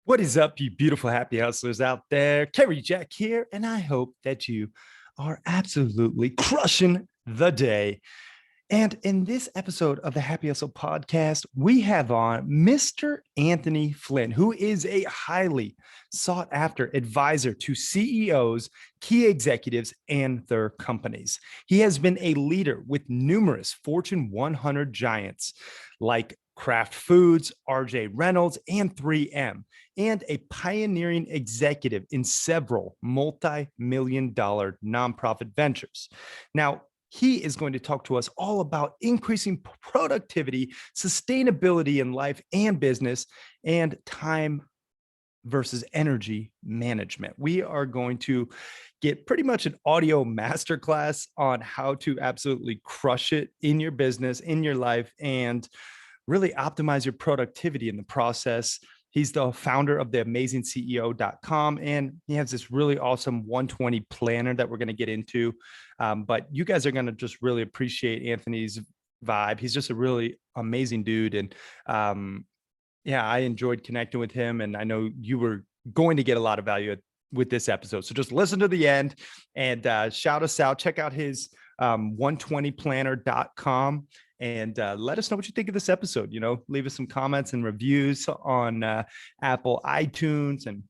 What is up, you beautiful happy hustlers out there? Kerry Jack here, and I hope that you are absolutely crushing the day. And in this episode of the Happy Hustle podcast, we have on Mr. Anthony Flynn, who is a highly sought after advisor to CEOs, key executives, and their companies. He has been a leader with numerous Fortune 100 giants like Kraft Foods, Reynolds, and 3M, and a pioneering executive in several multi-million-dollar nonprofit ventures. Now, he is going to talk to us all about increasing productivity, sustainability in life and business, and time versus energy management. We are going to get pretty much an audio masterclass on how to absolutely crush it in your business, in your life, and really optimize your productivity in the process. He's the founder of the amazingceo.com, and he has this really awesome 120 planner that we're going to get into. But you guys are going to just really appreciate Anthony's vibe. He's just a really amazing dude. And yeah, I enjoyed connecting with him, and I know you were going to get a lot of value with this episode. So just listen to the end and shout us out. Check out his 120planner.com. And let us know what you think of this episode. You know, leave us some comments and reviews on Apple iTunes and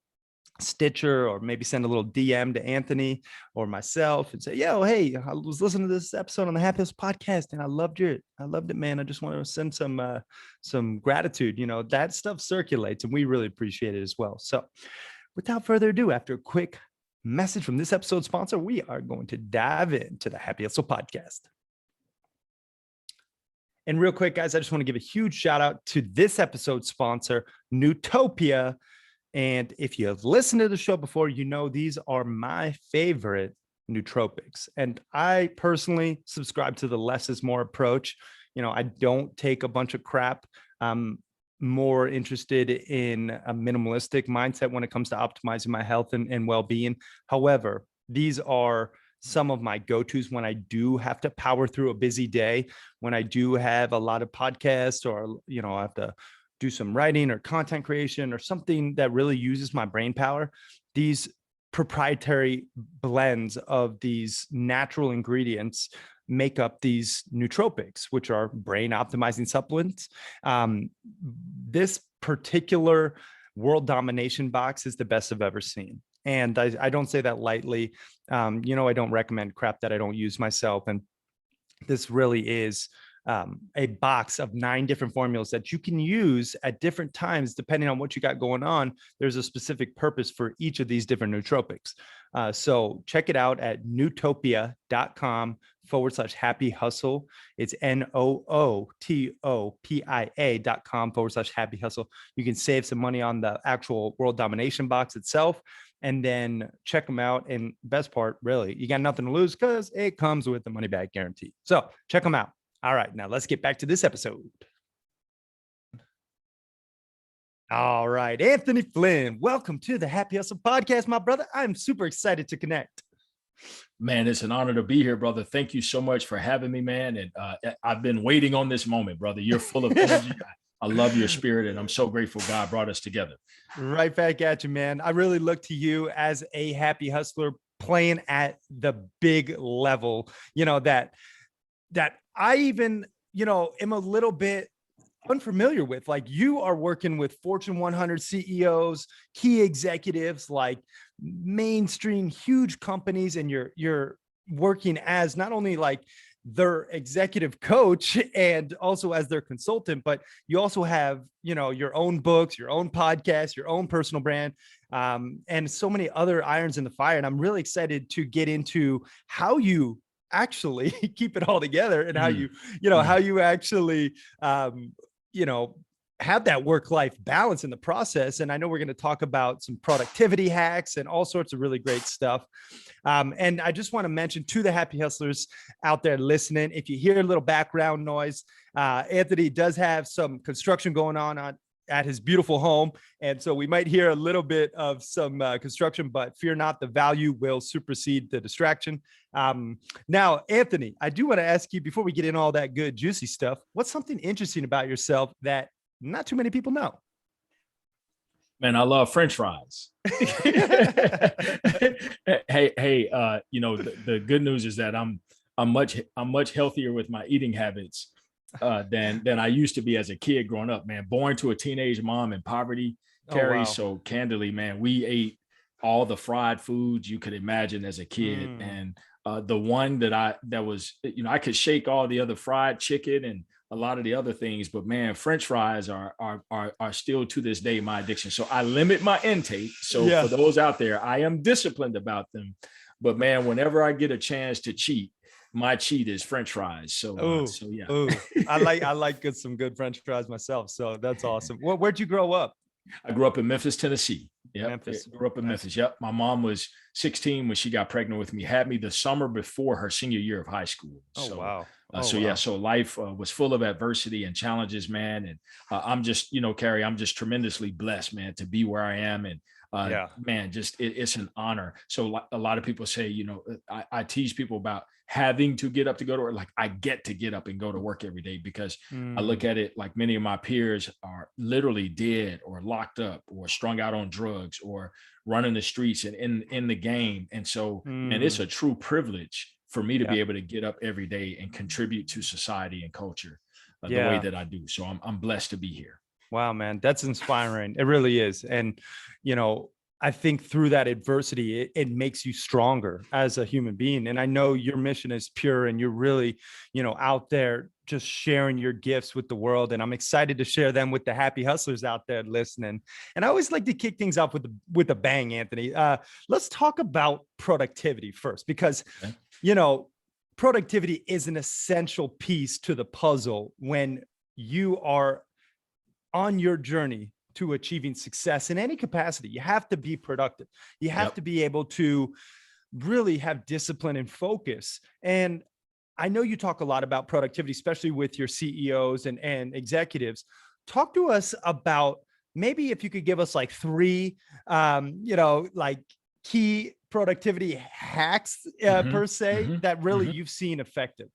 Stitcher, or maybe send a little DM to Anthony or myself and say, yo, hey, I was listening to this episode on the Happy Hustle podcast and I loved it, man. I just want to send some gratitude. You know, that stuff circulates and we really appreciate it as well. So without further ado, after a quick message from this episode's sponsor, we are going to dive into the Happy Hustle podcast. And real quick, guys, I just want to give a huge shout out to this episode's sponsor, Nootopia. And if you have listened to the show before, you know these are my favorite nootropics. And I personally subscribe to the less is more approach. You know, I don't take a bunch of crap. I'm more interested in a minimalistic mindset when it comes to optimizing my health and well-being. However, these are some of my go-tos when I do have to power through a busy day, when I do have a lot of podcasts, or, you know, I have to do some writing or content creation or something that really uses my brain power. These proprietary blends of these natural ingredients make up these nootropics, which are brain optimizing supplements. This particular world domination box is the best I've ever seen. And I don't say that lightly. You know, I don't recommend crap that I don't use myself. And this really is a box of 9 different formulas that you can use at different times, depending on what you got going on. There's a specific purpose for each of these different nootropics. So check it out at nootopia.com/happy hustle. It's nootopia.com/happy hustle. You can save some money on the actual world domination box itself, and then check them out. And best part, really, you got nothing to lose because it comes with the money back guarantee. So check them out. All right, now let's get back to this episode. All right, Anthony Flynn, welcome to the Happy Hustle podcast, my brother. I'm super excited to connect. Man, it's an honor to be here, brother. Thank you so much for having me, man. And I've been waiting on this moment, brother. You're full of energy. I love your spirit, and I'm so grateful God brought us together. Right back at you, man. I really look to you as a happy hustler playing at the big level, you know, that I even, you know, am a little bit unfamiliar with. Like, you are working with Fortune 100 CEOs, key executives, like mainstream huge companies, and you're working as not only like their executive coach and also as their consultant, but you also have, you know, your own books, your own podcast, your own personal brand, and so many other irons in the fire. And I'm really excited to get into how you actually keep it all together, and how you know, how you actually, you know, have that work-life balance in the process. And I know we're going to talk about some productivity hacks and all sorts of really great stuff. And I just want to mention to the happy hustlers out there listening, if you hear a little background noise, Anthony does have some construction going on at his beautiful home. And so we might hear a little bit of some construction, but fear not, the value will supersede the distraction. Now, Anthony, I do want to ask you, before we get in all that good, juicy stuff, what's something interesting about yourself that not too many people know? Man, I love French fries. Hey, the good news is that I'm much healthier with my eating habits than I used to be as a kid growing up, man. Born to a teenage mom in poverty, Oh, Carrie. wow. So candidly, man, we ate all the fried foods you could imagine as a kid. Mm, And the one that was, I could shake all the other fried chicken and a lot of the other things, but man, French fries are still to this day my addiction. So I limit my intake. So for yeah. those out there, I am disciplined about them. But man, whenever I get a chance to cheat, my cheat is French fries. Oh, So yeah. oh, I like some good French fries myself. So that's awesome. Where'd you grow up? I grew up in Memphis, Tennessee. Yep. Memphis. Grew up in Nice. Memphis. Yep. My mom was 16 when she got pregnant with me, had me the summer before her senior year of high school. Oh, wow. Oh, So yeah, wow. so life was full of adversity and challenges, man. And I'm just, Carrie, I'm just tremendously blessed, man, to be where I am. And Yeah. man, it's an honor. So a lot of people say, I tease people about having to get up to go to work. Like I get to get up and go to work every day because I look Mm, at it like many of my peers are literally dead or locked up or strung out on drugs or running the streets and in the game. And so, man, it's mm, a true privilege for me to yeah. be able to get up every day and contribute to society and culture the way Yeah. that I do. So I'm blessed to be here. Wow, man, that's inspiring. It really is. And, you know, I think through that adversity, it makes you stronger as a human being. And I know your mission is pure and you're really, out there just sharing your gifts with the world. And I'm excited to share them with the happy hustlers out there listening. And I always like to kick things off with a bang, Anthony. Let's talk about productivity first, because, Okay. you know, productivity is an essential piece to the puzzle when you are on your journey to achieving success in any capacity. You have to be productive. You have Yep. to be able to really have discipline and focus. And I know you talk a lot about productivity, especially with your CEOs and executives. Talk to us about, maybe if you could give us like three, like key productivity hacks hmm per se hmm that really hmm you've seen effective.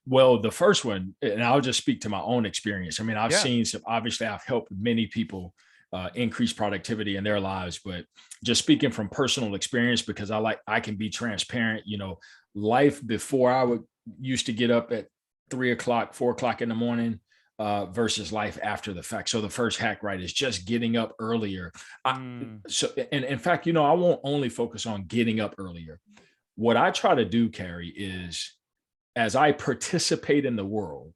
Well, the first one, and I'll just speak to my own experience. I mean, I've Yeah. seen some, obviously, I've helped many people increase productivity in their lives, but just speaking from personal experience, because I can be transparent, life before I would used to get up at 3 o'clock, 4 o'clock in the morning versus life after the fact. So the first hack, right, is just getting up earlier. I, Mm, and in fact, I won't only focus on getting up earlier. What I try to do, Carrie, is as I participate in the world,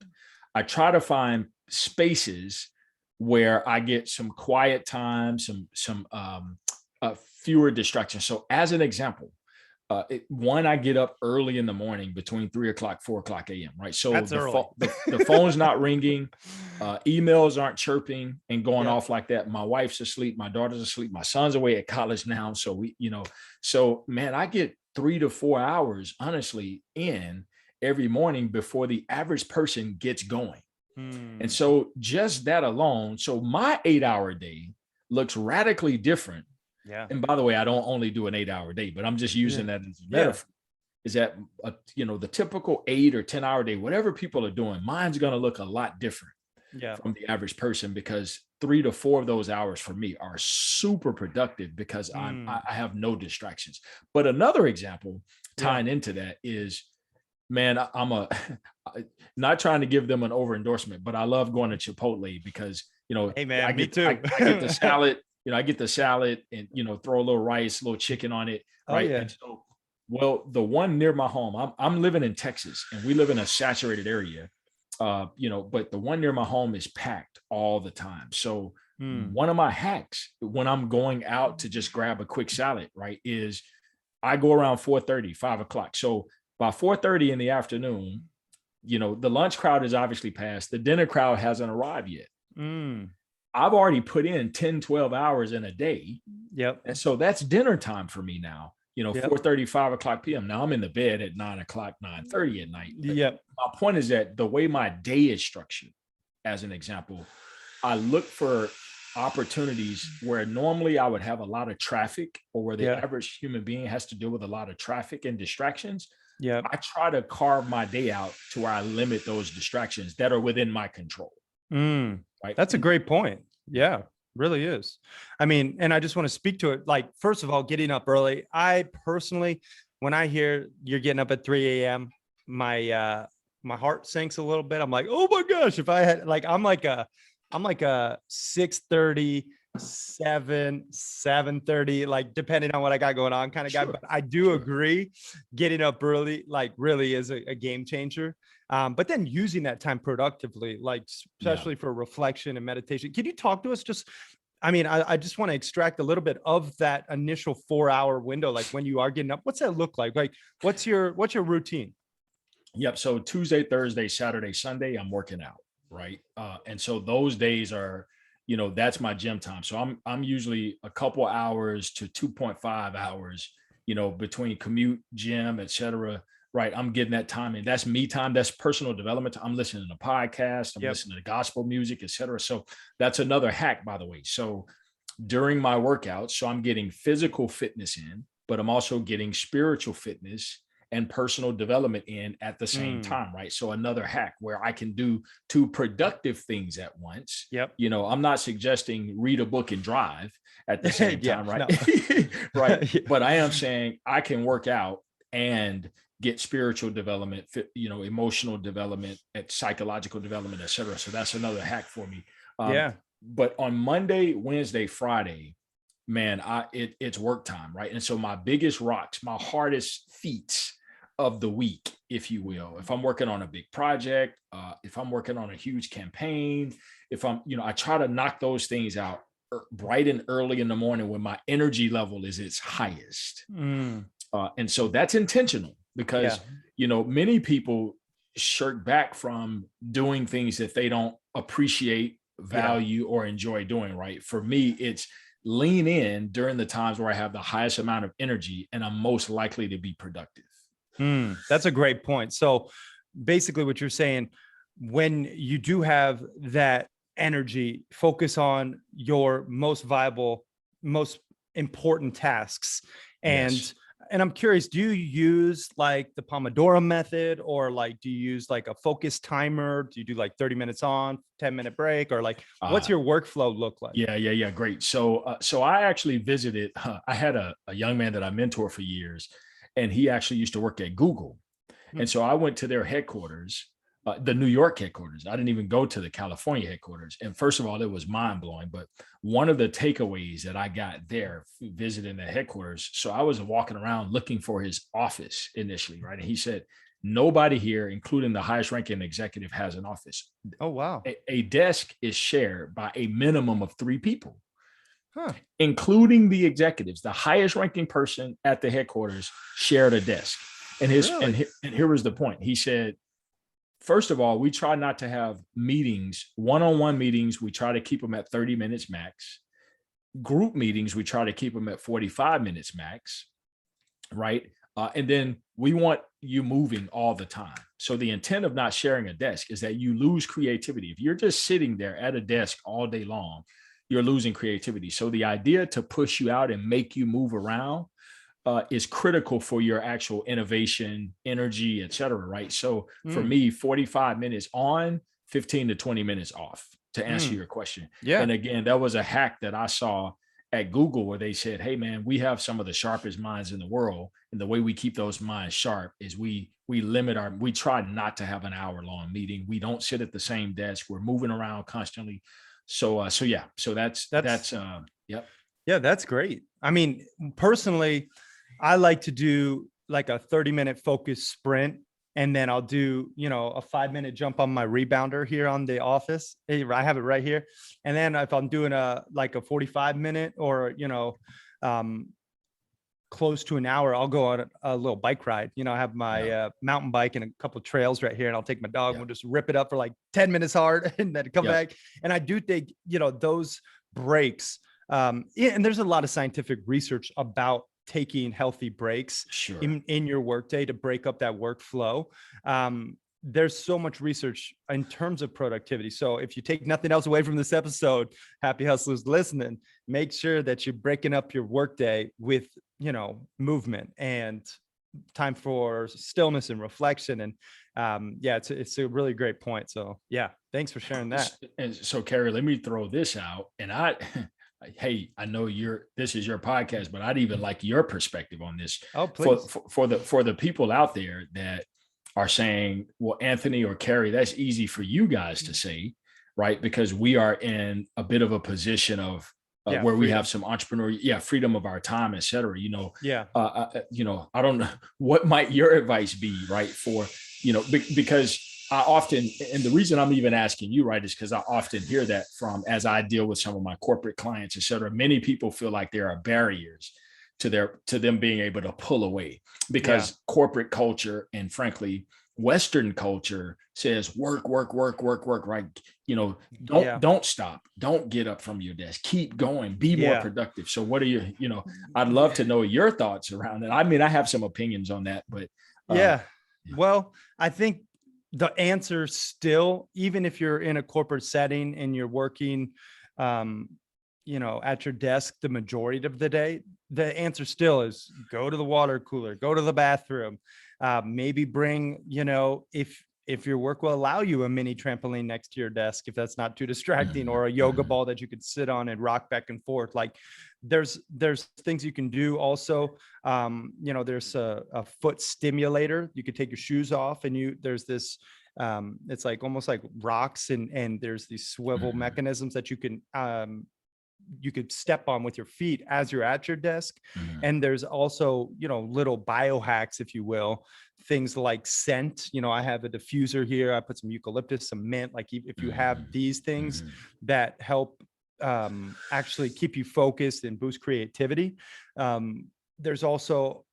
I try to find spaces where I get some quiet time, fewer distractions. So, as an example, one, I get up early in the morning between 3 o'clock, 4 o'clock a.m. Right, so that's early. the phone's not ringing, emails aren't chirping and going Yeah. off like that. My wife's asleep, my daughter's asleep, my son's away at college now. So so man, I get 3 to 4 hours honestly in every morning before the average person gets going. And Mm, so just that alone, so my 8 hour day looks radically different. yeah. And by the way, I don't only do an 8 hour day, but I'm just Yeah. using that as a Yeah. metaphor. Is that the typical 8 or 10 hour day, whatever people are doing, mine's going to look a lot different Yeah. from the average person because 3 to 4 of those hours for me are super productive because Mm, I have no distractions. But another example yeah. tying into that is, man, I'm not trying to give them an over endorsement, but I love going to Chipotle because Hey, I man, me get too. I get the salad, I get the salad and throw a little rice, a little chicken on it, Oh, right? yeah. And so, well, the one near my home, I'm living in Texas and we live in a saturated area, but the one near my home is packed all the time. So Mm, one of my hacks when I'm going out to just grab a quick salad, right, is I go around 4:30, 5 o'clock. So by 4:30 in the afternoon, the lunch crowd is obviously passed. The dinner crowd hasn't arrived yet. mm, I've already put in 10, 12 hours in a day. yep. And so that's dinner time for me now, Yep. 4:30, 5 o'clock PM. Now I'm in the bed at 9 o'clock, 9:30 at night. But Yep. my point is that the way my day is structured, as an example, I look for opportunities where normally I would have a lot of traffic or where the Yeah. average human being has to deal with a lot of traffic and distractions. Yep. I try to carve my day out to where I limit those distractions that are within my control, Mm. right? That's a And great point. yeah, Yeah. Really is. I mean, and I just want to speak to it. Like, first of all, getting up early. I personally, when I hear you're getting up at 3 a.m., my heart sinks a little bit. I'm like, oh my gosh, if I had like, I'm like a 6:30, 7:30, like depending on what I got going on kind of guy. Sure. But I do Sure. agree, getting up early, like really is a game changer. But then using that time productively, like Yeah. especially for reflection and meditation. Can you talk to us just, I mean, I just want to extract a little bit of that initial 4 hour window, like when you are getting up, what's that look like? Like, what's your routine? Yep. So Tuesday, Thursday, Saturday, Sunday, I'm working out, right? And so those days are, that's my gym time. So I'm usually a couple hours to 2.5 hours, between commute, gym, et cetera. Right. I'm getting that time. And that's me time. That's personal development. I'm listening to podcasts. I'm Yep. listening to gospel music, et cetera. So that's another hack, by the way. So during my workouts, so I'm getting physical fitness in, but I'm also getting spiritual fitness and personal development in at the same Mm, time, right? So another hack where I can do two productive things at once. yep. I'm not suggesting read a book and drive at the same Yeah. time, right? No. Right. Yeah. But I am saying I can work out and get spiritual development, emotional development, and psychological development, et cetera. So that's another hack for me. Um, Yeah. but on Monday, Wednesday, Friday, man, it's work time, right? And so my biggest rocks, my hardest feats of the week, if you will, if I'm working on a big project, if I'm working on a huge campaign, if I try to knock those things out bright and early in the morning when my energy level is its highest. Mm, And so that's intentional yeah. because, many people shirk back from doing things that they don't appreciate, Yeah. value, or enjoy doing, right? For me, it's lean in during the times where I have the highest amount of energy and I'm most likely to be productive. That's a great point. So basically what you're saying, when you do have that energy, focus on your most viable, most important tasks. Yes. And I'm curious, do you use like the Pomodoro method, or like do you use like a focus timer? Do you do like 30 minutes on, 10-minute break, or like what's Uh, your workflow look like? yeah. Great. So I actually visited, I had a young man that I mentor for years, and he actually used to work at Google. Hmm. And so I went to their headquarters, the New York headquarters. I didn't even go to the California headquarters. And first of all, it was mind blowing. But one of the takeaways that I got there visiting the headquarters, so I was walking around looking for his office initially, right? And he said, nobody here, including the highest ranking executive, has an office. Oh, wow. A desk is shared by a minimum of three people, Huh. including the executives. The highest ranking person at the headquarters shared a desk. And Really? and here was the point. He said, first of all, we try not to have meetings, one-on-one meetings. We try to keep them at 30 minutes max. Group meetings, we try to keep them at 45 minutes max, right? And then we want you moving all the time. So the intent of not sharing a desk is that you lose creativity. If you're just sitting there at a desk all day long, you're losing creativity. So the idea to push you out and make you move around is critical for your actual innovation, energy, et cetera, right? So for Mm, me, 45 minutes on, 15 to 20 minutes off, to answer mm, your question. yeah. And again, that was a hack that I saw at Google where they said, hey man, we have some of the sharpest minds in the world. And the way we keep those minds sharp is we try not to have an hour long meeting. We don't sit at the same desk. We're moving around constantly. So yeah. So That's, yep. yeah, that's great. I mean, personally, I like to do like a 30-minute focus sprint. And then I'll do, a 5-minute jump on my rebounder here on the office. I have it right here. And then if I'm doing like a 45-minute or, um, close to an hour, I'll go on a little bike ride. I have my Yeah. mountain bike and a couple of trails right here, and I'll take my dog and Yeah. we'll just rip it up for like 10 minutes hard and then come Yeah. back. And I do think, those breaks, yeah, and there's a lot of scientific research about taking healthy breaks Sure. in your workday to break up that workflow. There's so much research in terms of productivity. So if you take nothing else away from this episode, happy hustlers listening, make sure that you're breaking up your workday with, movement and time for stillness and reflection. And yeah, it's a really great point. So yeah, thanks for sharing that. And so, Carrie, let me throw this out. And hey, I know this is your podcast, but I'd even like your perspective on this Oh, please. for the people out there that are saying, well, Anthony or Carrie, that's easy for you guys to say, right? Because we are in a bit of a position of Yeah, where we freedom. have some freedom of our time, et cetera. Yeah. I don't know what might your advice be, right? For, because I often, and the reason I'm even asking you, right, is because I often hear that from, as I deal with some of my corporate clients, et cetera, many people feel like there are barriers to them being able to pull away Yeah. because corporate culture and frankly, Western culture says work, work, work, work, work, right? Yeah. Don't stop. Don't get up from your desk. Keep going. Be more Yeah. productive. So what are I'd love to know your thoughts around it. I mean, I have some opinions on that, but Yeah. yeah. Well, I think the answer still, even if you're in a corporate setting and you're working, um, at your desk the majority of the day, the answer still is go to the water cooler, go to the bathroom, maybe bring, if your work will allow you a mini trampoline next to your desk, if that's not too distracting, or a yoga Mhm. ball that you could sit on and rock back and forth. Like there's things you can do also. There's a foot stimulator. You could take your shoes off and there's this, it's like almost like rocks, and there's these swivel Mhm. mechanisms that you could step on with your feet as you're at your desk. Mhm. And there's also, little biohacks, if you will, things like scent. I have a diffuser here. I put some eucalyptus, some mint. Like if you have Mhm. these things Mhm. that help actually keep you focused and boost creativity. There's also,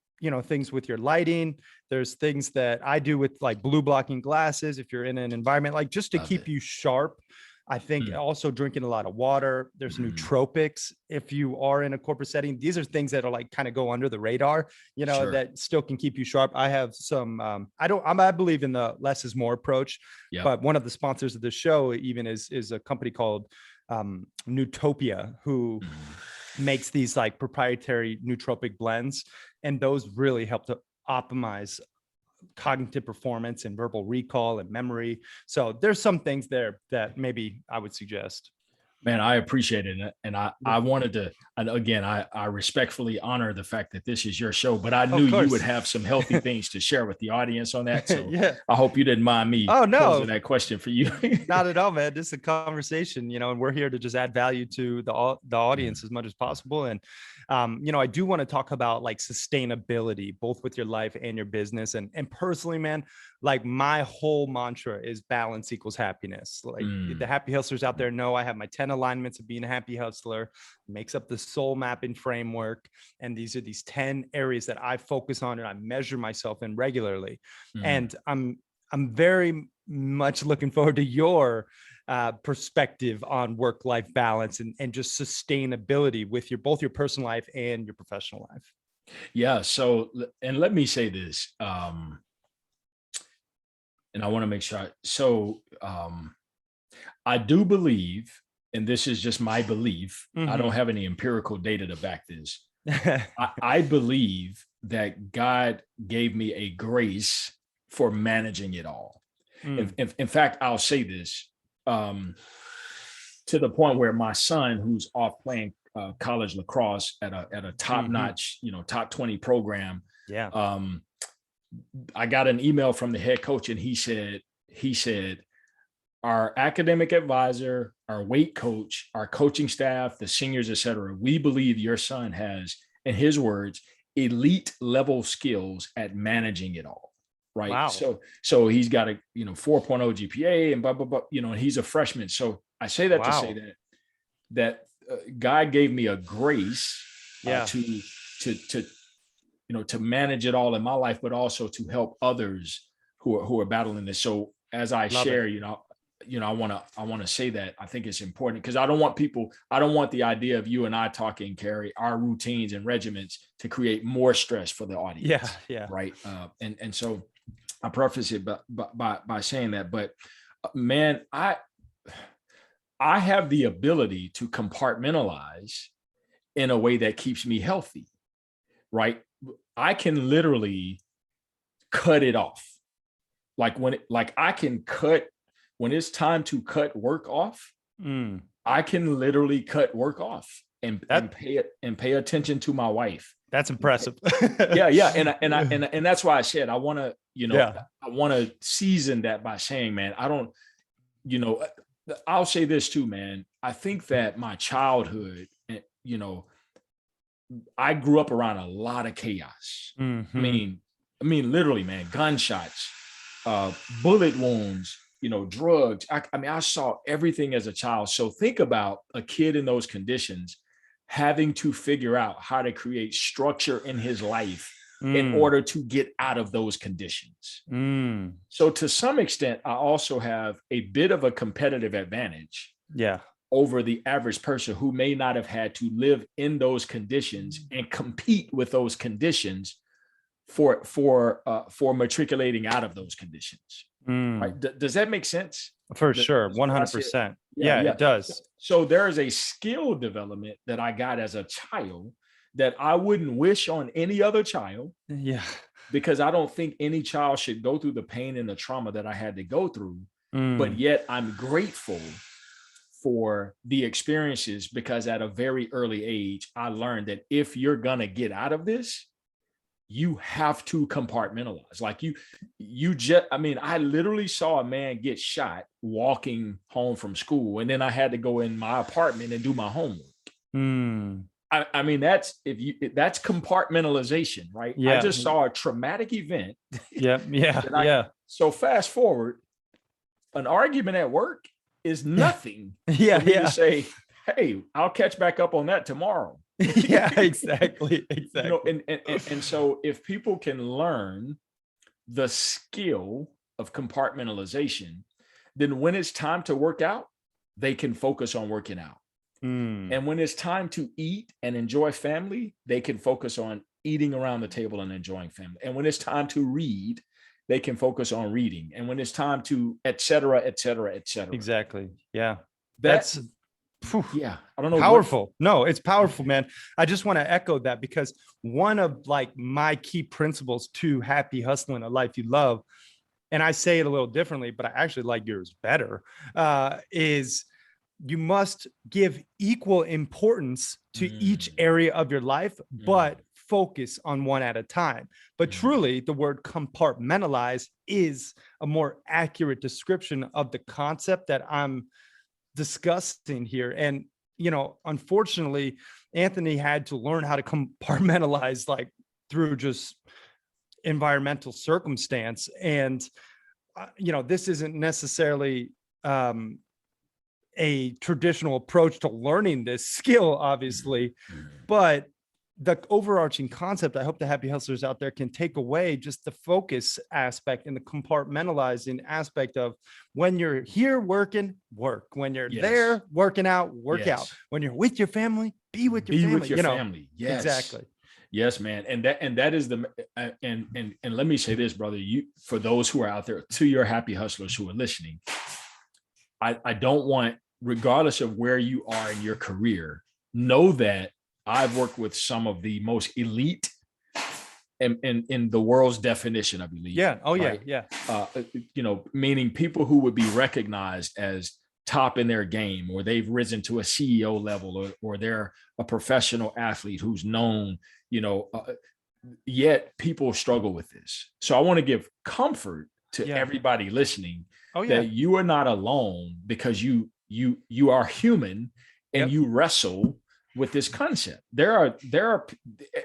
things with your lighting. There's things that I do with like blue blocking glasses if you're in an environment, like just to Love keep it. you sharp. I think Mm. also drinking a lot of water. There's Mhm. nootropics. If you are in a corporate setting, these are things that are like kind of go under the radar, Sure. that still can keep you sharp. I have some, I believe in the less is more approach, Yep. but one of the sponsors of the show even is a company called Nootopia, who Mhm. makes these like proprietary nootropic blends. And those really help to optimize cognitive performance and verbal recall and memory. So there's some things there that maybe I would suggest. Man, I appreciate it. And Yeah. I wanted to, and again, I respectfully honor the fact that this is your show, but I knew Of you would course. have some healthy things to share with the audience on that. So Yeah. I hope you didn't mind me Oh posing no, that question for you. not at all, man. This is a conversation, and we're here to just add value to the audience as much as possible. And I do want to talk about like sustainability, both with your life and your business. And personally, man, like my whole mantra is balance equals happiness. Like the Mm. happy hustlers out there know I have my 10 alignments of being a happy hustler, makes up the soul mapping framework. And these are these 10 areas that I focus on and I measure myself in regularly. Mm. And I'm very much looking forward to your perspective on work-life balance and just sustainability with both your personal life and your professional life. Yeah. So, and let me say this, and I want to make sure. I do believe, and this is just my belief, I don't Mhm. have any empirical data to back this. I believe that God gave me a grace for managing it all. Mm. In fact, I'll say this, um, to the point where my son, who's off playing college lacrosse at a top Mhm. notch, top 20 program, Yeah. um, I got an email from the head coach, and he said, our academic advisor, our weight coach, our coaching staff, the seniors, et cetera, we believe your son has, in his words, elite level skills at managing it all. Right. Wow. So he's got a 4.0 GPA and blah, blah, blah, and he's a freshman. So I say that to say Wow. that God gave me a grace Yeah. to manage it all in my life, but also to help others who are battling this. So as I Love it. share, I want to say that I think it's important because I don't want the idea of you and I talking, Carrie, our routines and regiments to create more stress for the Yeah. audience, Yeah. right? And so I preface it by saying that, but man, I have the ability to compartmentalize in a way that keeps me healthy, right? I can literally cut it off. Like I can cut, when it's time to cut work off, I can literally cut work off and pay attention to my wife. That's impressive. Yeah. And that's why I said, I want to, Yeah. I want to season that by saying, man, I don't, I'll say this too, man. I think that my childhood, I grew up around a lot of chaos. I mean, literally, man, gunshots, bullet wounds, drugs. I saw everything as a child. So think about a kid in those conditions having to figure out how to create structure in his life in order to get out of those conditions. So to some extent, I also have a bit of a competitive advantage over the average person who may not have had to live in those conditions and compete with those conditions for matriculating out of those conditions. Right? Does that make sense? For sure. 100%. Yeah, it does. So there is a skill development that I got as a child that I wouldn't wish on any other child. Yeah. Because I don't think any child should go through the pain and the trauma that I had to go through. But yet I'm grateful for the experiences, because at a very early age, I learned that if you're going to get out of this, you have to compartmentalize. Like I literally saw a man get shot walking home from school. And then I had to go in my apartment and do my homework. That's compartmentalization, right? Yeah. I just saw a traumatic event. Yeah. So fast forward, an argument at work is nothing. Yeah. For me to say, hey, I'll catch back up on that tomorrow. Yeah, exactly. And so if people can learn the skill of compartmentalization, then when it's time to work out, they can focus on working out. And when it's time to eat and enjoy family, they can focus on eating around the table and enjoying family. And when it's time to read, they can focus on reading. And when it's time to et cetera, et cetera, et cetera. Exactly. Yeah. That's I don't know. Powerful. No, it's powerful, man. I just want to echo that, because one of my key principles to happy hustling a life you love, and I say it a little differently, but I actually like yours better, is you must give equal importance to each area of your life, but focus on one at a time. But truly, the word compartmentalize is a more accurate description of the concept that I'm discussing here. And, unfortunately, Anthony had to learn how to compartmentalize through just environmental circumstance. And, this isn't necessarily a traditional approach to learning this skill, obviously, but the overarching concept, I hope the happy hustlers out there can take away just the focus aspect and the compartmentalizing aspect of when you're here working, work. When you're there working out, work out. When you're with your family, be with your family. With your family. Yes. Exactly. Yes, man. And that is and let me say this, brother, for those who are out there, to your happy hustlers who are listening, I don't want, regardless of where you are in your career, know that I've worked with some of the most elite in the world's definition of elite. Yeah. Oh, yeah. Right? Yeah. Meaning people who would be recognized as top in their game, or they've risen to a CEO level, or they're a professional athlete who's known, yet people struggle with this. So I want to give comfort to everybody listening that you are not alone, because you are human and you wrestle with this concept.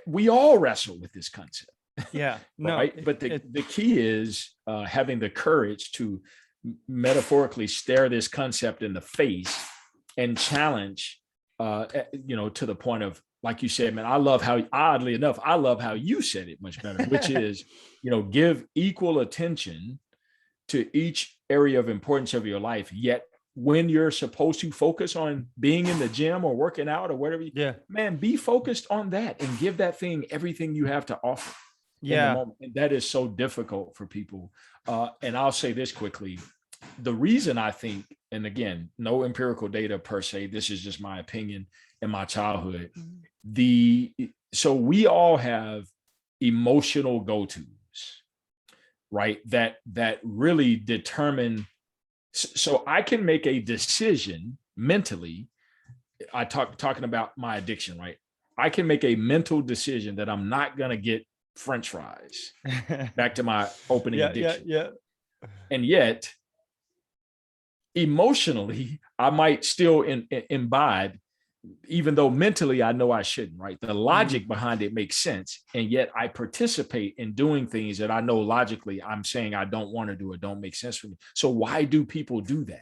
We all wrestle with this concept. Yeah. No, right. But the key is having the courage to metaphorically stare this concept in the face and challenge, to the point of, like you said, man, oddly enough, I love how you said it much better, which is, give equal attention to each area of importance of your life. Yet when you're supposed to focus on being in the gym or working out or whatever, man, be focused on that and give that thing everything you have to offer. Yeah. And that is so difficult for people. And I'll say this quickly. The reason I think, and again, no empirical data per se, this is just my opinion in my childhood. So we all have emotional go-tos. right? That really determine. So I can make a decision mentally. Talking about my addiction, right? I can make a mental decision that I'm not going to get French fries. Back to my opening addiction. Yeah. And yet, emotionally, I might still imbibe, even though mentally I know I shouldn't, right? The logic behind it makes sense. And yet I participate in doing things that I know logically I'm saying I don't want to do or don't make sense for me. So why do people do that?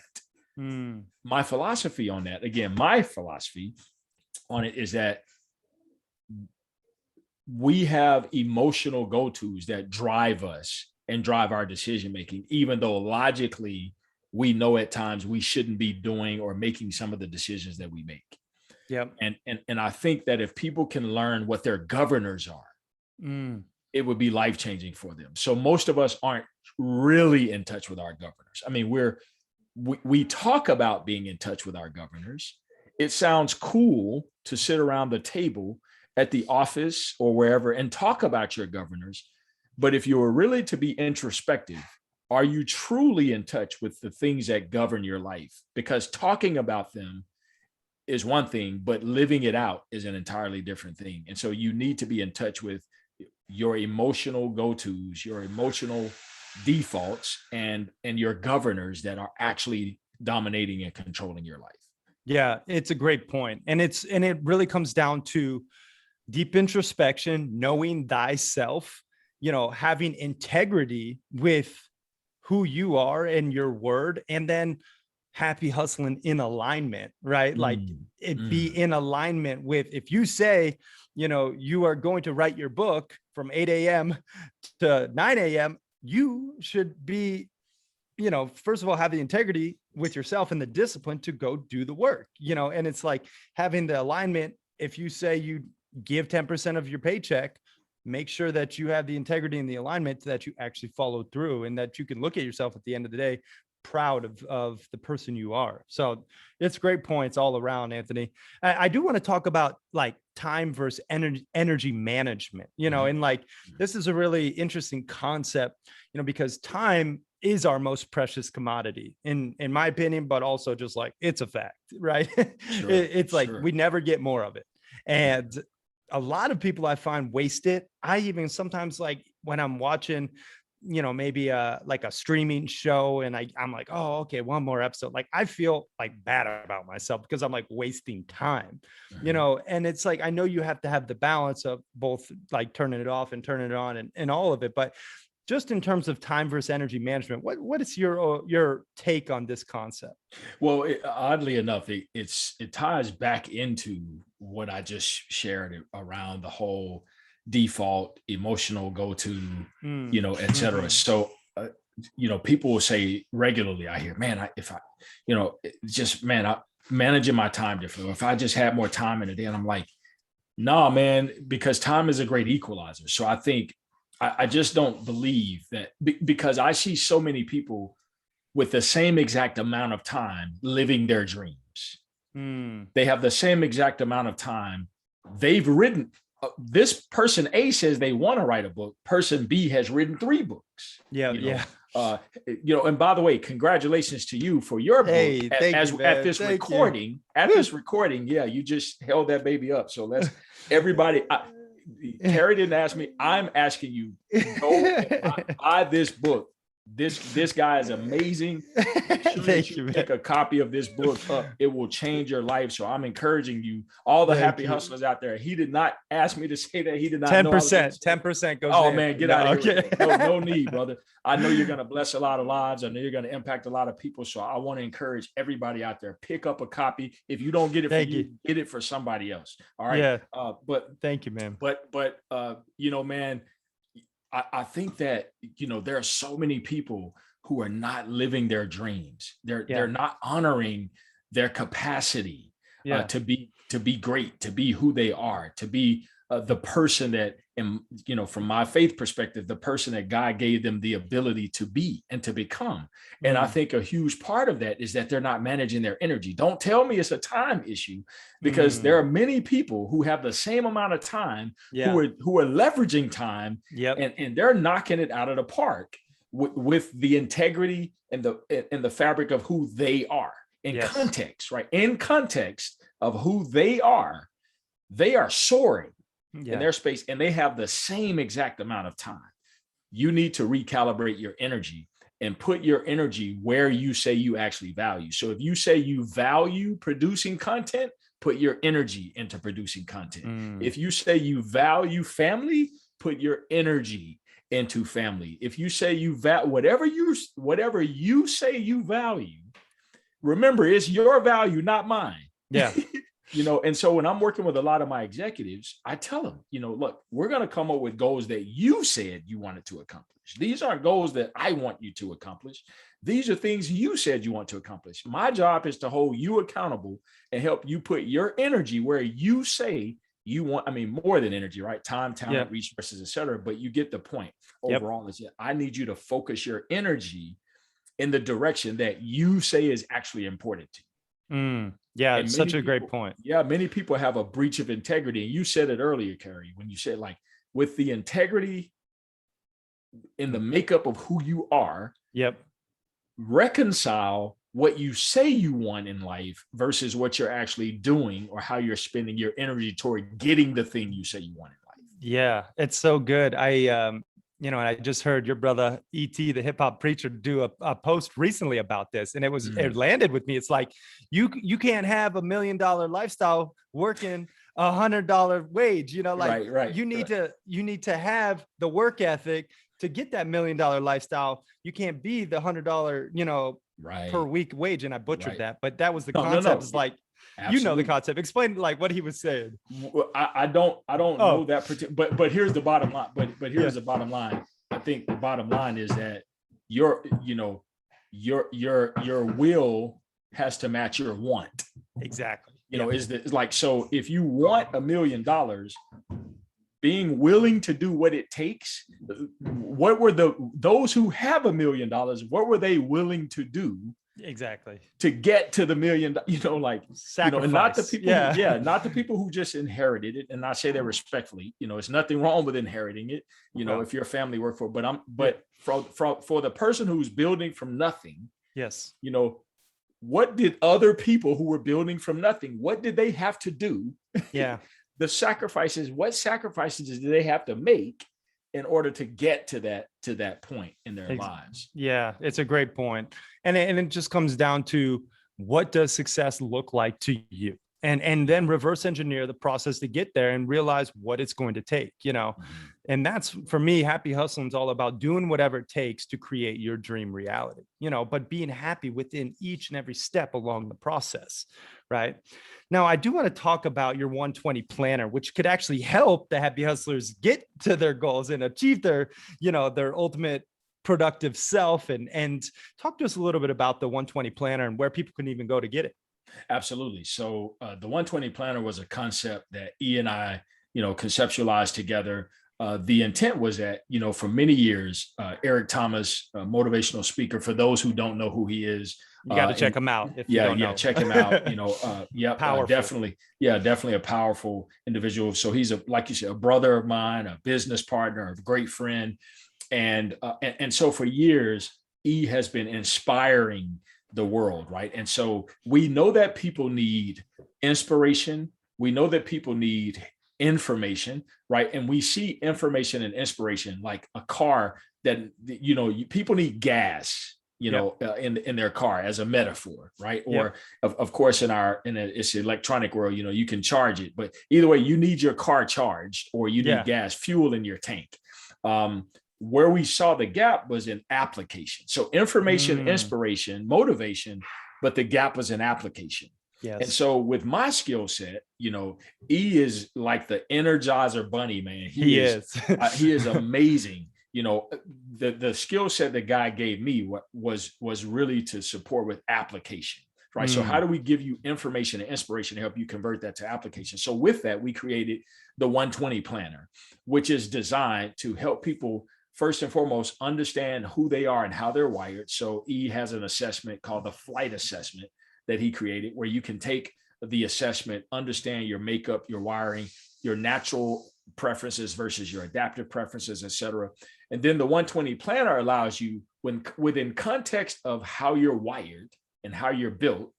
My philosophy on that, again, my philosophy on it is that we have emotional go-tos that drive us and drive our decision making, even though logically we know at times we shouldn't be doing or making some of the decisions that we make. Yep. And I think that if people can learn what their governors are, it would be life-changing for them. So most of us aren't really in touch with our governors. I mean, we talk about being in touch with our governors. It sounds cool to sit around the table at the office or wherever and talk about your governors. But if you were really to be introspective, are you truly in touch with the things that govern your life? Because talking about them is one thing, but living it out is an entirely different thing. And so you need to be in touch with your emotional go-tos, your emotional defaults, and your governors that are actually dominating and controlling your life. Yeah, it's a great point. And it really comes down to deep introspection, knowing thyself, having integrity with who you are and your word, and then happy hustling in alignment, right? Like it be in alignment with, if you say, you are going to write your book from 8 a.m. to 9 a.m., you should be, first of all, have the integrity with yourself and the discipline to go do the work, and it's like having the alignment. If you say you give 10% of your paycheck, make sure that you have the integrity and the alignment that you actually follow through, and that you can look at yourself at the end of the day proud of the person you are. So it's great points all around, Anthony. I do want to talk about like time versus energy management, and like, this is a really interesting concept, because time is our most precious commodity in my opinion, but also just like, it's a fact, right? Sure, it's like, we never get more of it. And a lot of people I find waste it. I even sometimes, like when I'm watching, maybe like a streaming show, and I'm like, oh, okay, one more episode. Like, I feel like bad about myself because I'm like wasting time, and it's like, I know you have to have the balance of both, like turning it off and turning it on and all of it. But just in terms of time versus energy management, what is your take on this concept? Well, oddly enough, it ties back into what I just shared around the whole default emotional go-to, et cetera. So, people will say regularly, I hear, man, I'm managing my time differently. If I just had more time in a day, and I'm like, nah, man, because time is a great equalizer. So I think I just don't believe that, because I see so many people with the same exact amount of time living their dreams. They have the same exact amount of time. They've written, this person A says they want to write a book. Person B has written 3 books. Yeah. And by the way, congratulations to you for your book. At this recording, yeah, you just held that baby up. So let's everybody. Terry didn't ask me. I'm asking you, go buy this book. This guy is amazing. Thank you. Pick a copy of this book up. It will change your life. So I'm encouraging you, all the happy hustlers out there. He did not ask me to say that. He did not 10% goes. Oh man, get out of here. No need, brother. I know you're going to bless a lot of lives. I know you're going to impact a lot of people. So I want to encourage everybody out there, pick up a copy. If you don't get it for you, get it for somebody else. All right. Yeah. But thank you, man. But man, I think that, there are so many people who are not living their dreams. They're not honoring their capacity to be great, to be who they are, to be the person that, from my faith perspective, the person that God gave them the ability to be and to become. And I think a huge part of that is that they're not managing their energy. Don't tell me it's a time issue, because there are many people who have the same amount of time who are leveraging time, and they're knocking it out of the park. with the integrity and the fabric of who they are in Yes. context, right? In context of who they are soaring in their space, and they have the same exact amount of time. You need to recalibrate your energy and put your energy where you say you actually value. So if you say you value producing content, put your energy into producing content. If you say you value family, put your energy into family. If you say you value whatever you say you value, remember, it's your value, not mine. Yeah. And so when I'm working with a lot of my executives, I tell them, look, we're going to come up with goals that you said you wanted to accomplish. These aren't goals that I want you to accomplish. These are things you said you want to accomplish. My job is to hold you accountable and help you put your energy where you say you want. I mean, more than energy, right? Time, talent, resources, et cetera. But you get the point. Overall, is I need you to focus your energy in the direction that you say is actually important to you. Yeah, it's such a great point. Yeah, many people have a breach of integrity. And you said it earlier, Carrie, when you said, like, with the integrity in the makeup of who you are, reconcile what you say you want in life versus what you're actually doing, or how you're spending your energy toward getting the thing you say you want in life. Yeah, it's so good. And I just heard your brother E.T., the hip hop preacher, do a post recently about this, and it landed with me. It's like you can't have $1 million lifestyle working $100 wage. Right. You need to have the work ethic to get that $1 million lifestyle. You can't be the $100 per week wage. And I butchered that, but that was the concept. No. It's like, Absolutely. the concept. Explain like what he was saying. Well, I don't know that particular, but here's the bottom line. But here's the bottom line. I think the bottom line is that your will has to match your want. Exactly. Is like, so if you want $1 million, being willing to do what it takes, what were those who have $1 million, what were they willing to do exactly to get to the $1 million? Sacrifice. And not the people, not the people who just inherited it. And I say that respectfully. It's nothing wrong with inheriting it. If your family worked for it. But for the person who's building from nothing, yes, what did other people who were building from nothing, what did they have to do? Yeah. What sacrifices did they have to make in order to get to that point in their lives? Yeah, it's a great point. And it just comes down to, what does success look like to you? And then reverse engineer the process to get there and realize what it's going to take, And that's, for me, happy hustling is all about doing whatever it takes to create your dream reality, but being happy within each and every step along the process, right? Now, I do want to talk about your 120 planner, which could actually help the happy hustlers get to their goals and achieve their ultimate productive self, and talk to us a little bit about the 120 planner and where people can even go to get it. Absolutely. So the 120 planner was a concept that E and I, conceptualized together. The intent was that, for many years, Eric Thomas, a motivational speaker, for those who don't know who he is, you got to check him out. If you don't know. Check him out. Definitely a powerful individual. So he's like you said, a brother of mine, a business partner, a great friend. And so for years, E has been inspiring the world, right? And so we know that people need inspiration. We know that people need information, right? And we see information and inspiration like a car that, people need gas, in their car, as a metaphor, right? Or of course, it's electronic world, you can charge it, but either way, you need your car charged, or you need gas, fuel in your tank. Where we saw the gap was in application. So information, inspiration, motivation, but the gap was in application. Yes. And so with my skill set, E is like the Energizer Bunny, man. He is he is amazing. The skill set the guy gave me was really to support with application, right? So how do we give you information and inspiration to help you convert that to application? So with that, we created the 120 planner, which is designed to help people first and foremost understand who they are and how they're wired. So E has an assessment called the flight assessment that he created, where you can take the assessment, understand your makeup, your wiring, your natural preferences versus your adaptive preferences, et cetera. And then the 120 planner allows you, when within context of how you're wired and how you're built,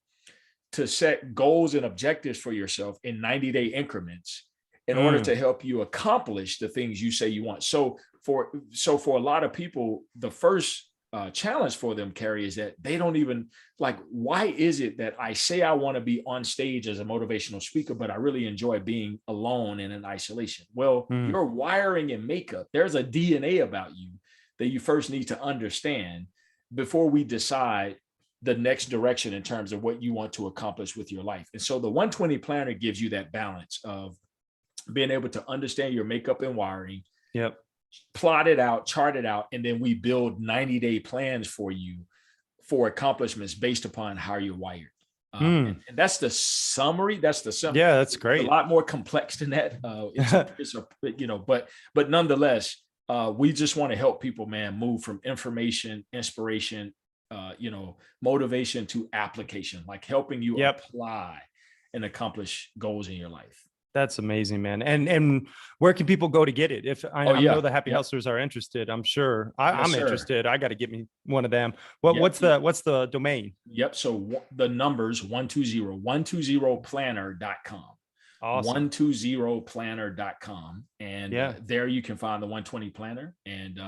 to set goals and objectives for yourself in 90-day increments in order to help you accomplish the things you say you want. So for a lot of people, the first challenge for them, Carrie, is that they don't even like, why is it that I say I want to be on stage as a motivational speaker, but I really enjoy being alone and in isolation? Well, your wiring and makeup, there's a DNA about you that you first need to understand before we decide the next direction in terms of what you want to accomplish with your life. And so the 120 planner gives you that balance of being able to understand your makeup and wiring, plot it out, chart it out, and then we build 90-day plans for you for accomplishments based upon how you're wired. And that's the summary. That's the summary. Yeah, that's great. It's a lot more complex than that. But nonetheless, we just want to help people, man, move from information, inspiration, motivation to application, like helping you apply and accomplish goals in your life. That's amazing, man. And where can people go to get it? If I know the happy hustlers are interested, I'm sure I'm interested. I got to get me one of them. What's the domain? So the numbers 120planner.com. Awesome. 120planner.com. And there you can find the 120 planner. And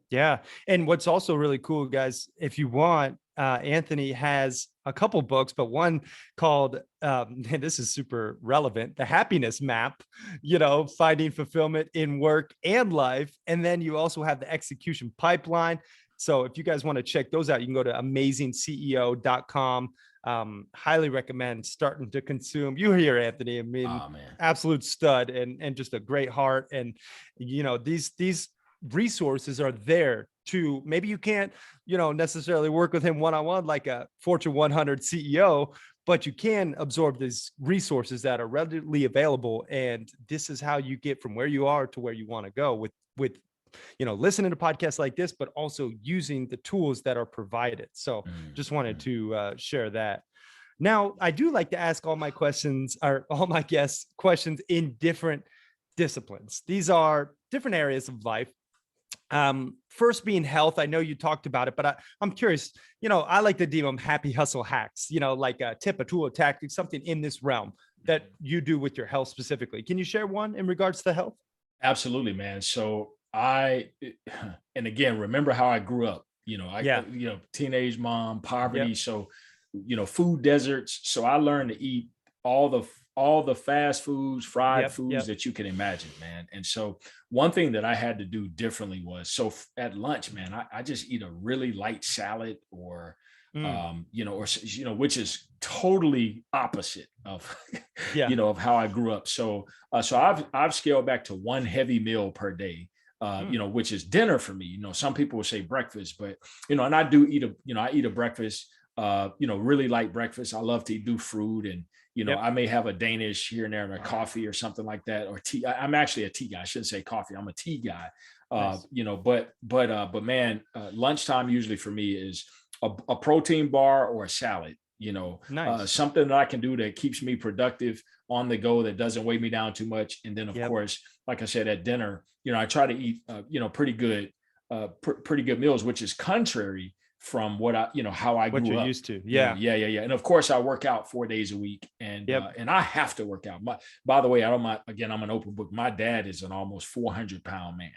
Yeah. And what's also really cool, guys, if you want, Anthony has a couple books, but one called, and this is super relevant, The Happiness Map, finding fulfillment in work and life. And then you also have the Execution Pipeline. So if you guys want to check those out, you can go to amazingceo.com. Highly recommend starting to consume. You hear Anthony, I mean, absolute stud and just a great heart. And, these resources are there to, maybe you can't, necessarily work with him one-on-one like a Fortune 100 CEO, but you can absorb these resources that are readily available. And this is how you get from where you are to where you want to go with listening to podcasts like this, but also using the tools that are provided. So just wanted to share that. Now, I do like to ask all my questions, or all my guests questions in different disciplines. These are different areas of life. First being health. I know you talked about it, but I'm curious, I like to deem them happy hustle hacks, like a tip, a tool, a tactic, something in this realm that you do with your health specifically. Can you share one in regards to health? Absolutely, man. So and again, remember how I grew up, teenage mom, poverty. So, food deserts. So I learned to eat all the fast foods, fried foods that you can imagine, man. And so one thing that I had to do differently was, so at lunch, man, I just eat a really light salad or, which is totally opposite of, of how I grew up. So I've scaled back to one heavy meal per day, which is dinner for me. Some people will say breakfast, but, and I do eat I eat a breakfast, really light breakfast. I love to do fruit and, I may have a Danish here and there and a coffee or something like that, or tea. I'm actually a tea guy. I shouldn't say coffee. I'm a tea guy. Nice. But man, lunchtime usually for me is a protein bar or a salad, nice. Something that I can do that keeps me productive on the go, that doesn't weigh me down too much. And then of course, like I said, at dinner, I try to eat, pretty good meals, which is contrary from what how I grew up. What you're used to. Yeah. And of course I work out 4 days a week and I have to work out. By the way, I'm an open book. My dad is an almost 400-pound man.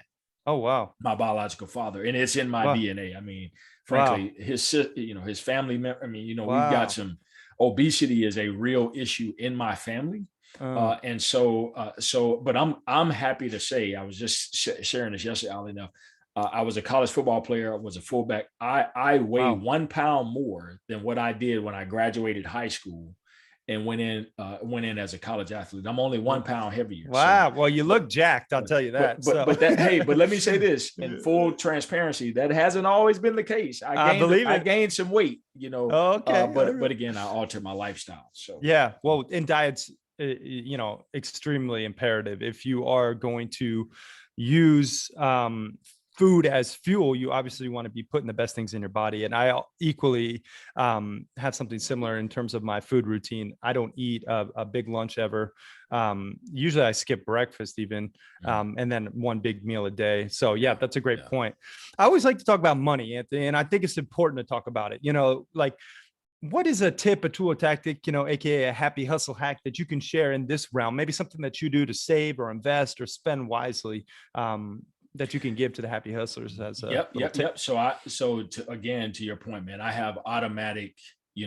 Oh, wow. My biological father. And it's in my DNA. I mean, frankly, his family member, we've got some obesity is a real issue in my family. But I'm happy to say, I was just sharing this yesterday, oddly enough. I was a college football player. I was a fullback. I weigh 1 pound more than what I did when I graduated high school and went in as a college athlete. I'm only 1 pound heavier. Wow. So, well, you look jacked. I'll tell you that. But let me say this in full transparency, that hasn't always been the case. I gained some weight, Okay. But again, I altered my lifestyle. So yeah. Well, in diets, extremely imperative if you are going to use food as fuel, you obviously want to be putting the best things in your body. And I equally have something similar in terms of my food routine. I don't eat a big lunch ever. Usually I skip breakfast even, and then one big meal a day. So yeah, that's a great point. I always like to talk about money, Anthony, and I think it's important to talk about it. Like, what is a tip, a tool, a tactic, AKA a happy hustle hack that you can share in this realm? Maybe something that you do to save or invest or spend wisely, that you can give to the happy hustlers as a tip. Again, to your point, man, I have automatic,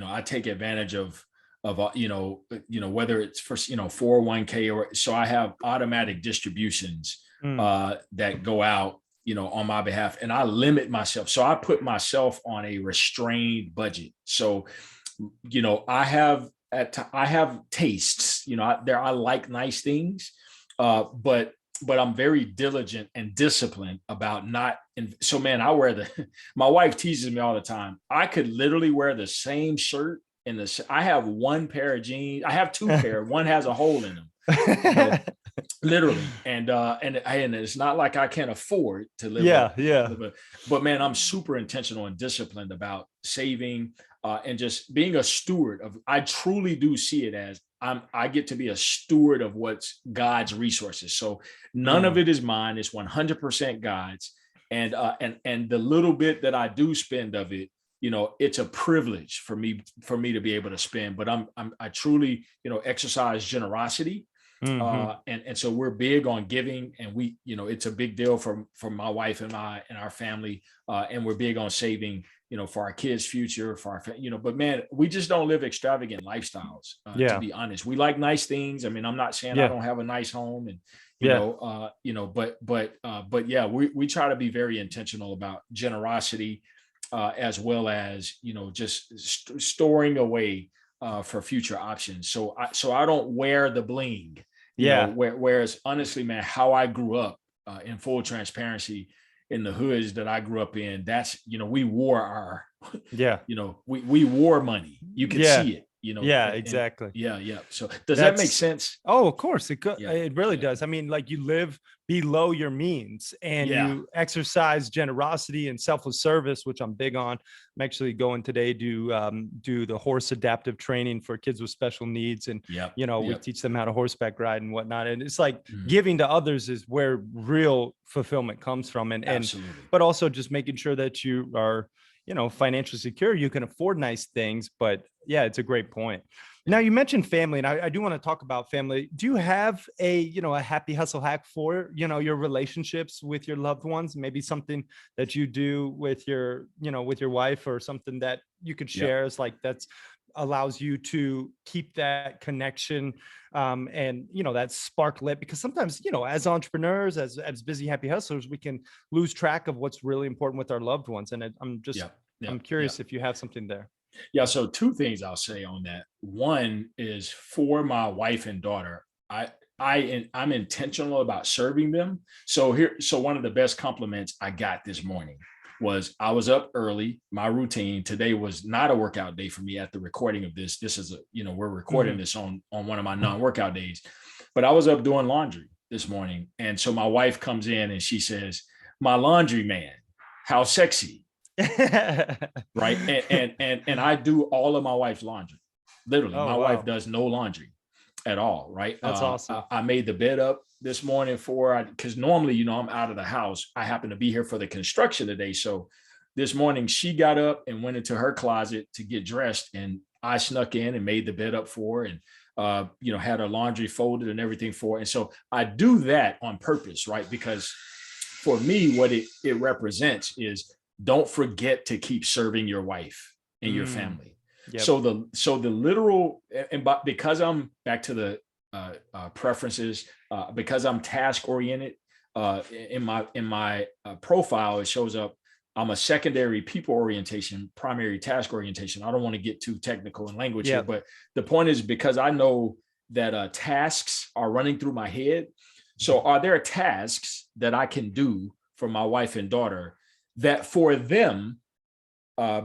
I take advantage of, whether it's for, 401k or, so I have automatic distributions that go out, on my behalf, and I limit myself. So I put myself on a restrained budget. So, I have tastes, I like nice things, but I'm very diligent and disciplined about not. So man, my wife teases me all the time. I could literally wear the same shirt I have one pair of jeans. I have two pair. One has a hole in them. Literally. And it's not like I can't afford to live. But man, I'm super intentional and disciplined about saving, and just being a steward of, I truly do see it as I get to be a steward of what's God's resources. So none of it is mine. It's 100% God's. And the little bit that I do spend of it, it's a privilege for me to be able to spend, but I truly, exercise generosity. And so we're big on giving, and we, it's a big deal for my wife and our family. And we're big on saving, for our kids' future, for our, but man, we just don't live extravagant lifestyles, to be honest. We like nice things. I mean, I'm not saying I don't have a nice home, and, but yeah, we try to be very intentional about generosity, as well as, just storing away, for future options. So I don't wear the bling, whereas honestly, man, how I grew up, in full transparency, in the hoods that I grew up in, that's, we wore our, we wore money. You can see it, exactly. So does that make sense? Oh, of course it really does. I mean, like, you live below your means, and you exercise generosity and selfless service, which I'm big on. I'm actually going today to do the horse adaptive training for kids with special needs. And, we teach them how to horseback ride and whatnot. And it's like giving to others is where real fulfillment comes from. But also just making sure that you are, financially secure, you can afford nice things. But yeah, it's a great point. Now, you mentioned family, and I do want to talk about family. Do you have a happy hustle hack for, your relationships with your loved ones? Maybe something that you do with your wife, or something that you could share as like, that's allows you to keep that connection, and that spark lit, because sometimes, as entrepreneurs, as busy happy hustlers, we can lose track of what's really important with our loved ones. And I'm curious if you have something there. Yeah. So two things I'll say on that. One is, for my wife and daughter, I'm intentional about serving them. So one of the best compliments I got this morning was, I was up early. My routine today was not a workout day for me at the recording of this. This is we're recording this on one of my non-workout days, but I was up doing laundry this morning. And so my wife comes in and she says, "My laundry man, how sexy." Right. And I do all of my wife's laundry. Literally, my wife does no laundry at all. Right. That's awesome. I made the bed up this morning because normally, I'm out of the house. I happen to be here for the construction today. So this morning she got up and went into her closet to get dressed, and I snuck in and made the bed up for her, and had her laundry folded and everything for her. And so I do that on purpose, right? Because for me, what it represents is, don't forget to keep serving your wife and your family. So the literal, because I'm back to the preferences, because I'm task oriented, in my profile, it shows up, I'm a secondary people orientation, primary task orientation. I don't want to get too technical in language here, but the point is, because I know that tasks are running through my head. So are there tasks that I can do for my wife and daughter that for them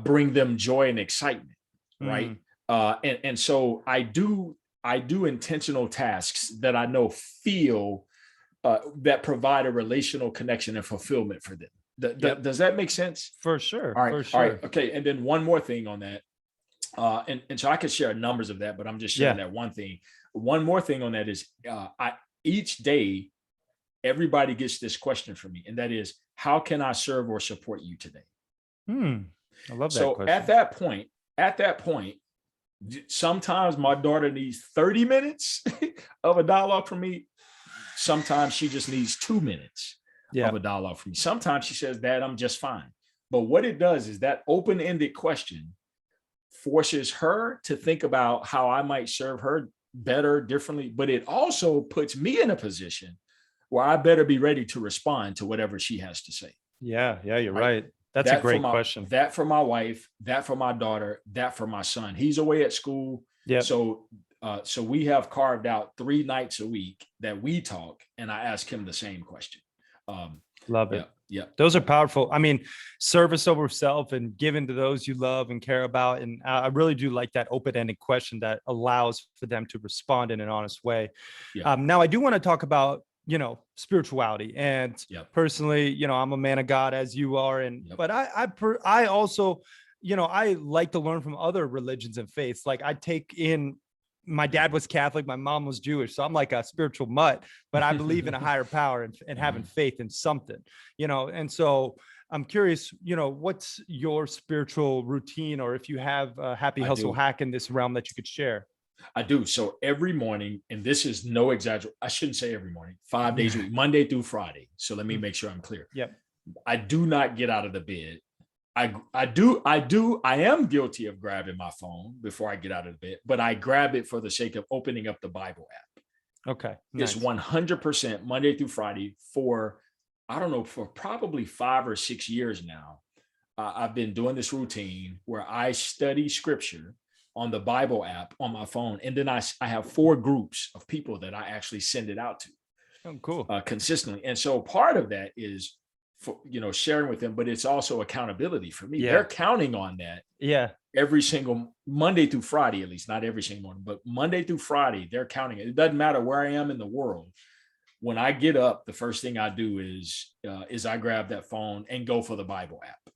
bring them joy and excitement, right? And so I do intentional tasks that I know feel that provide a relational connection and fulfillment for them. Yep. Does that make sense? For sure. All right. For All right. sure. Okay. And then one more thing on that. And so I could share numbers of that, but I'm just sharing Yeah. that one thing. One more thing on that is each day, everybody gets this question from me, and that is, how can I serve or support you today? I love that So question. at that point, sometimes my daughter needs 30 minutes of a dialogue from me. Sometimes she just needs 2 minutes Yeah. of a dialogue from me. Sometimes she says, Dad, I'm just fine. But what it does is that open-ended question forces her to think about how I might serve her better, differently. But it also puts me in a position where I better be ready to respond to whatever she has to say. Yeah. Yeah. You're Right. right. That's a great question. That for my wife, that for my daughter, that for my son. He's away at school. Yep. So we have carved out 3 nights a week that we talk, and I ask him the same question. Love it. Yeah. Those are powerful. I mean, service over self and giving to those you love and care about. And I really do like that open-ended question that allows for them to respond in an honest way. Yeah. Now, I do want to talk about, spirituality. And personally, I'm a man of God, as you are. And but I also, I like to learn from other religions and faiths. Like I take in, my dad was Catholic, my mom was Jewish, so I'm like a spiritual mutt, but I believe in a higher power and having faith in something, and so I'm curious, what's your spiritual routine, or if you have a happy hustle hack in this realm that you could share? I do. So every morning, and this is no exaggeration, I shouldn't say every morning, 5 days a week, Monday through Friday. So let me make sure I'm clear. Yep. I do not get out of the bed. I am guilty of grabbing my phone before I get out of the bed, but I grab it for the sake of opening up the Bible app. Okay. Nice. It's 100% Monday through Friday for, I don't know, for probably 5 or 6 years now. I've been doing this routine where I study scripture on the Bible app on my phone. And then I have 4 groups of people that I actually send it out to. Oh, cool. Consistently. And so part of that is, for, sharing with them, but it's also accountability for me. Yeah. They're counting on that. Yeah. Every single Monday through Friday, at least, not every single morning, but Monday through Friday, they're counting it. It doesn't matter where I am in the world. When I get up, the first thing I do is I grab that phone and go for the Bible app.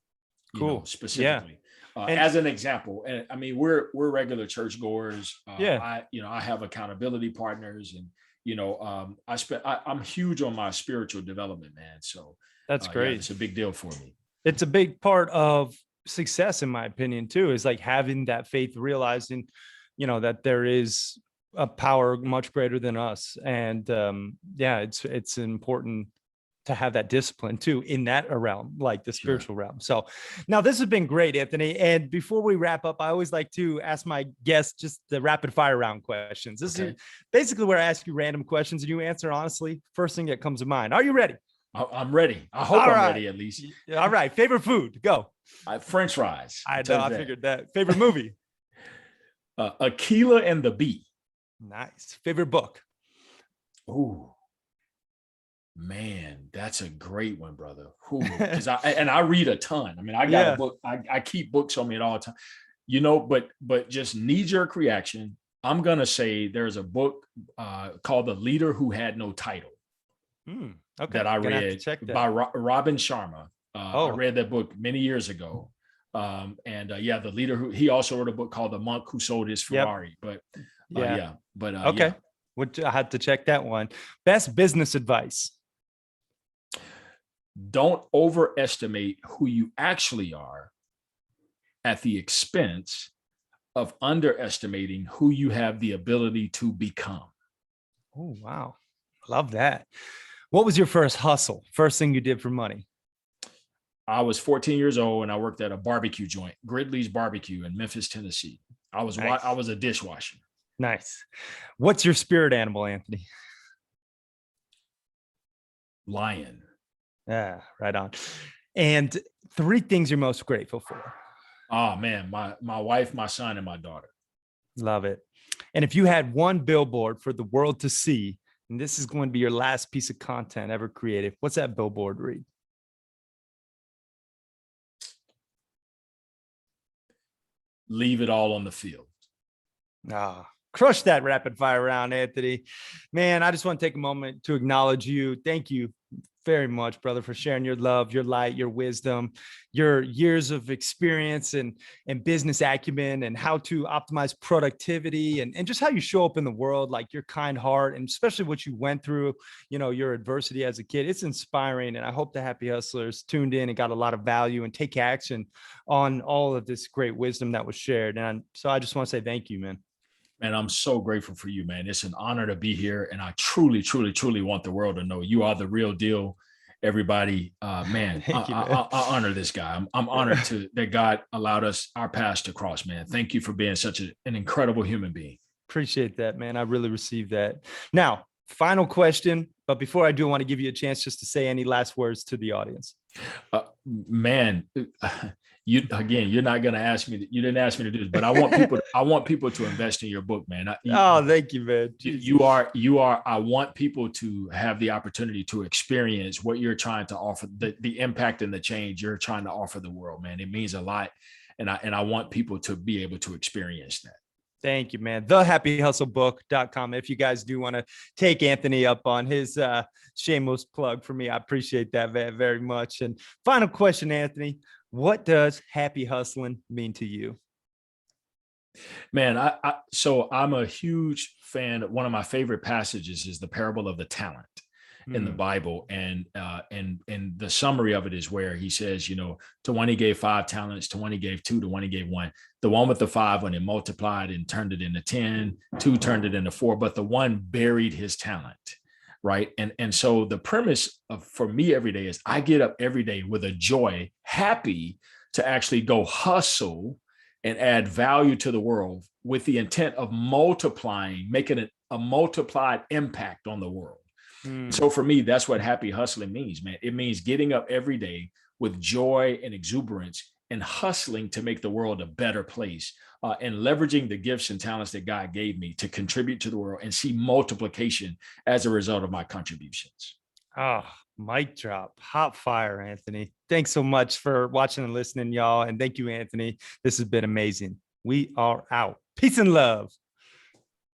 Cool. Specifically. Yeah. As an example, and I mean, we're regular churchgoers. I have accountability partners, and I'm huge on my spiritual development, man. So that's great. It's a big deal for me. It's a big part of success, in my opinion, too, is like having that faith, realizing, that there is a power much greater than us. And it's important to have that discipline too in that realm, like the spiritual realm. So now this has been great, Anthony. And before we wrap up, I always like to ask my guests just the rapid fire round questions. This is basically where I ask you random questions and you answer honestly. First thing that comes to mind. Are you ready? I'm ready. I hope I'm ready at least. All right. Favorite food? Go. French fries. I know. I figured that. Favorite movie? Aquila and the Bee. Nice. Favorite book? Ooh. Man, that's a great one, brother. Because I read a ton. I mean, I got a book. I keep books on me at all times. But just knee-jerk reaction. I'm gonna say there's a book called "The Leader Who Had No Title" that I read by Robin Sharma. I read that book many years ago. The leader who he also wrote a book called "The Monk Who Sold His Ferrari." But okay. I had to check that one. Best business advice. Don't overestimate who you actually are at the expense of underestimating who you have the ability to become. Oh, wow. Love that. What was your first hustle? First thing you did for money? I was 14 years old and I worked at a barbecue joint, Gridley's Barbecue in Memphis, Tennessee. I was a dishwasher. Nice. What's your spirit animal, Anthony? Lion. Yeah, right on. And 3 things you're most grateful for? Oh man, my wife, my son, and my daughter. Love it. And if you had one billboard for the world to see, and this is going to be your last piece of content ever created, what's that billboard read? Leave it all on the field. Crush that rapid fire round, Anthony. Man, I just want to take a moment to acknowledge you. Thank you very much, brother, for sharing your love, your light, your wisdom, your years of experience and business acumen, and how to optimize productivity, and just how you show up in the world, like your kind heart, and especially what you went through, your adversity as a kid. It's inspiring. And I hope the Happy Hustlers tuned in and got a lot of value and take action on all of this great wisdom that was shared. And so I just want to say thank you, man. Man, I'm so grateful for you, man. It's an honor to be here. And I truly, truly, truly want the world to know you are the real deal. Everybody, man, Thank you, man. I honor this guy. I'm honored that God allowed us our paths to cross, man. Thank you for being such an incredible human being. Appreciate that, man. I really received that. Now, final question. But before I do, I want to give you a chance just to say any last words to the audience. Man, you're not going to ask me. You didn't ask me to do this, but I want people to invest in your book, man. Thank you, man. You are. I want people to have the opportunity to experience what you're trying to offer, the impact and the change you're trying to offer the world, man. It means a lot, and I want people to be able to experience that. Thank you, man. TheHappyHustleBook.com. If you guys do want to take Anthony up on his shameless plug for me, I appreciate that very much. And final question, Anthony, what does happy hustling mean to you? Man, so I'm a huge fan. One of my favorite passages is the parable of the talent in the Bible. And the summary of it is where he says, to one he gave 5 talents, to one he gave 2, to one he gave 1. The one with the 5, when it multiplied and turned it into 10, 2 turned it into 4, but the one buried his talent. Right. And so the premise for me every day is I get up every day with a joy, happy to actually go hustle and add value to the world with the intent of multiplying, making a multiplied impact on the world. So for me, that's what happy hustling means, man. It means getting up every day with joy and exuberance and hustling to make the world a better place, and leveraging the gifts and talents that God gave me to contribute to the world and see multiplication as a result of my contributions. Oh, mic drop. Hot fire, Anthony. Thanks so much for watching and listening, y'all. And thank you, Anthony. This has been amazing. We are out. Peace and love.